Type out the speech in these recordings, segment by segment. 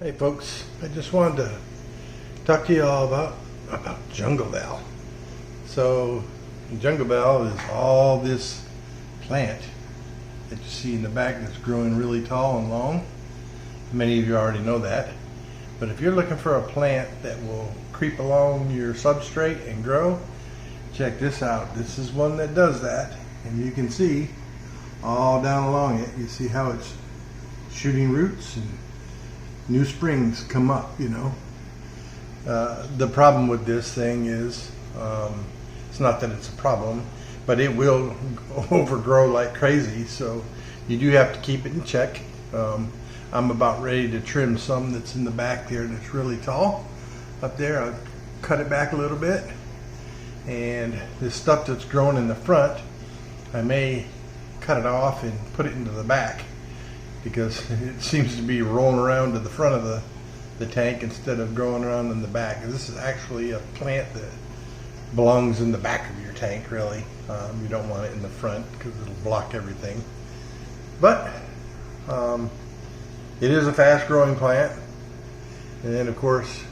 Hey folks, I just wanted to talk to you all about Jungle Val. So Jungle Val is all this plant that you see in the back that's growing really tall and long. Many of you already know that. But if you're looking for a plant that will creep along your substrate and grow, check this out. This is one that does that. And you can see all down along it, you see how it's shooting roots and new springs come up, you know. The problem with this thing is, it's not that it's a problem, but it will overgrow like crazy, so you do have to keep it in check. I'm about ready to trim some that's in the back there that's really tall. Up there, I'll cut it back a little bit. And this stuff that's growing in the front, I may cut it off and put it into the back, because it seems to be rolling around to the front of the tank instead of growing around in the back. This is actually a plant that belongs in the back of your tank, really. You don't want it in the front because it'll block everything. But it is a fast growing plant. And then of course,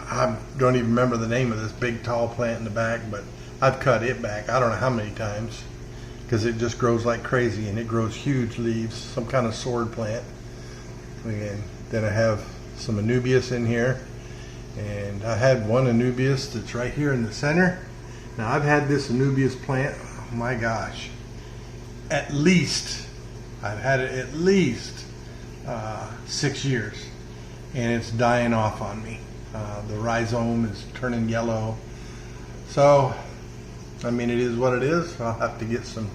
I don't even remember the name of this big tall plant in the back, but I've cut it back I don't know how many times, because it just grows like crazy and it grows huge leaves, some kind of sword plant. And then I have some anubias in here, and I had one anubias that's right here in the center. Now I've had this anubias plant, oh my gosh, I've had it at least 6 years, and it's dying off on me. The rhizome is turning yellow. So I mean, it is what it is. I'll have to get some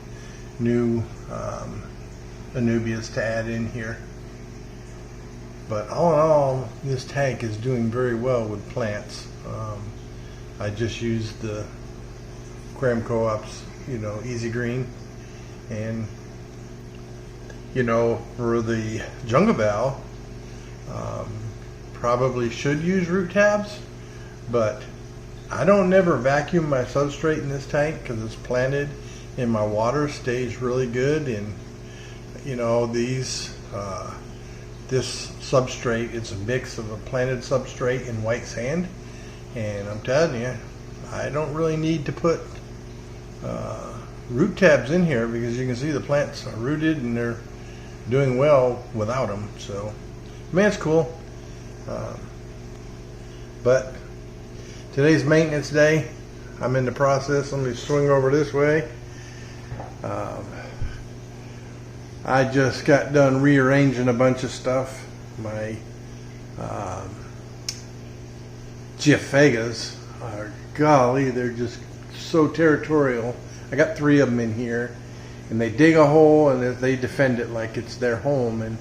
new anubias to add in here. But all in all, this tank is doing very well with plants. I just used the Aquarium Co-op's, Easy Green, and for the Jungle Val, probably should use root tabs, but I don't never vacuum my substrate in this tank because it's planted and my water stays really good. And this substrate, it's a mix of a planted substrate and white sand, and I'm telling you, I don't really need to put root tabs in here, because you can see the plants are rooted and they're doing well without them. So I mean, it's cool. But today's maintenance day. I'm in the process. Let me swing over this way. I just got done rearranging a bunch of stuff. My Geophagas are, golly, they're just so territorial. I got 3 of them in here, and they dig a hole and they defend it like it's their home. And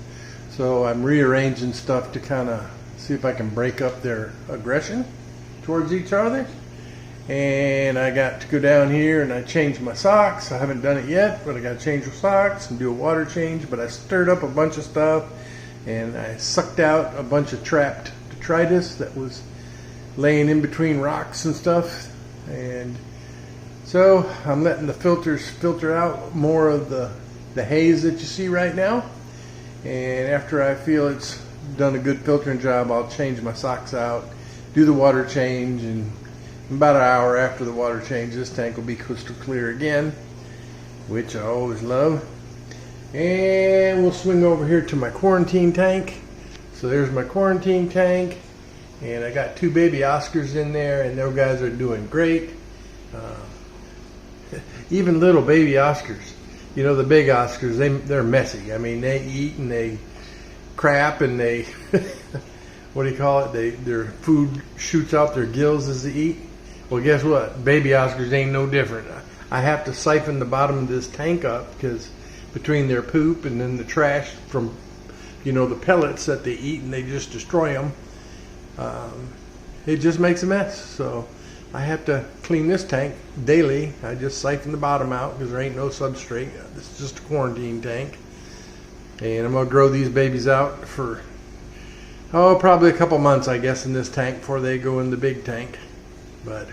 so I'm rearranging stuff to kind of see if I can break up their aggression towards each other. And I got to go down here and I changed my socks. I haven't done it yet, but I got to change the socks and do a water change. But I stirred up a bunch of stuff, and I sucked out a bunch of trapped detritus that was laying in between rocks and stuff. And so I'm letting the filters filter out more of the haze that you see right now. And after I feel it's done a good filtering job, I'll change my socks out, do the water change, and about an hour after the water change, this tank will be crystal clear again, which I always love. And we'll swing over here to my quarantine tank. So there's my quarantine tank, and I got 2 baby Oscars in there, and those guys are doing great. Even little baby Oscars, the big Oscars, they're messy. I mean, they eat and they crap, and they what do you call it? Their food shoots out their gills as they eat. Well, guess what? Baby Oscars ain't no different. I have to siphon the bottom of this tank up, because between their poop and then the trash from, the pellets that they eat and they just destroy them, it just makes a mess. So I have to clean this tank daily. I just siphon the bottom out because there ain't no substrate. This is just a quarantine tank. And I'm going to grow these babies out for, probably a couple months, I guess, in this tank before they go in the big tank. But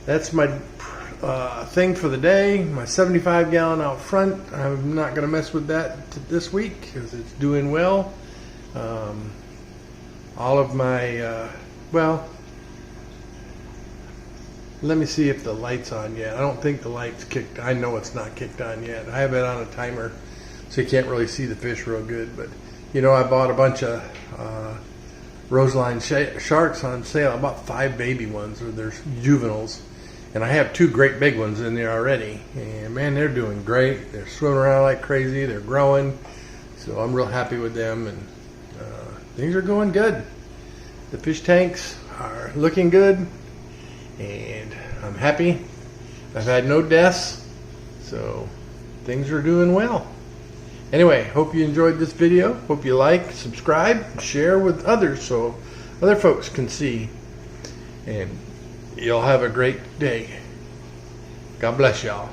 that's my thing for the day. My 75 gallon out front, I'm not going to mess with that this week because it's doing well. All of my, well, let me see if the light's on yet. I don't think the light's kicked. I know it's not kicked on yet. I have it on a timer, so you can't really see the fish real good. But, you know, I bought a bunch of roseline sharks on sale. I bought 5 baby ones, or there's juveniles. And I have 2 great big ones in there already. And, man, they're doing great. They're swimming around like crazy. They're growing. So I'm real happy with them. And things are going good. The fish tanks are looking good. And I'm happy. I've had no deaths, so things are doing well. Anyway, hope you enjoyed this video. Hope you like, subscribe, share with others so other folks can see. And you'll have a great day. God bless y'all.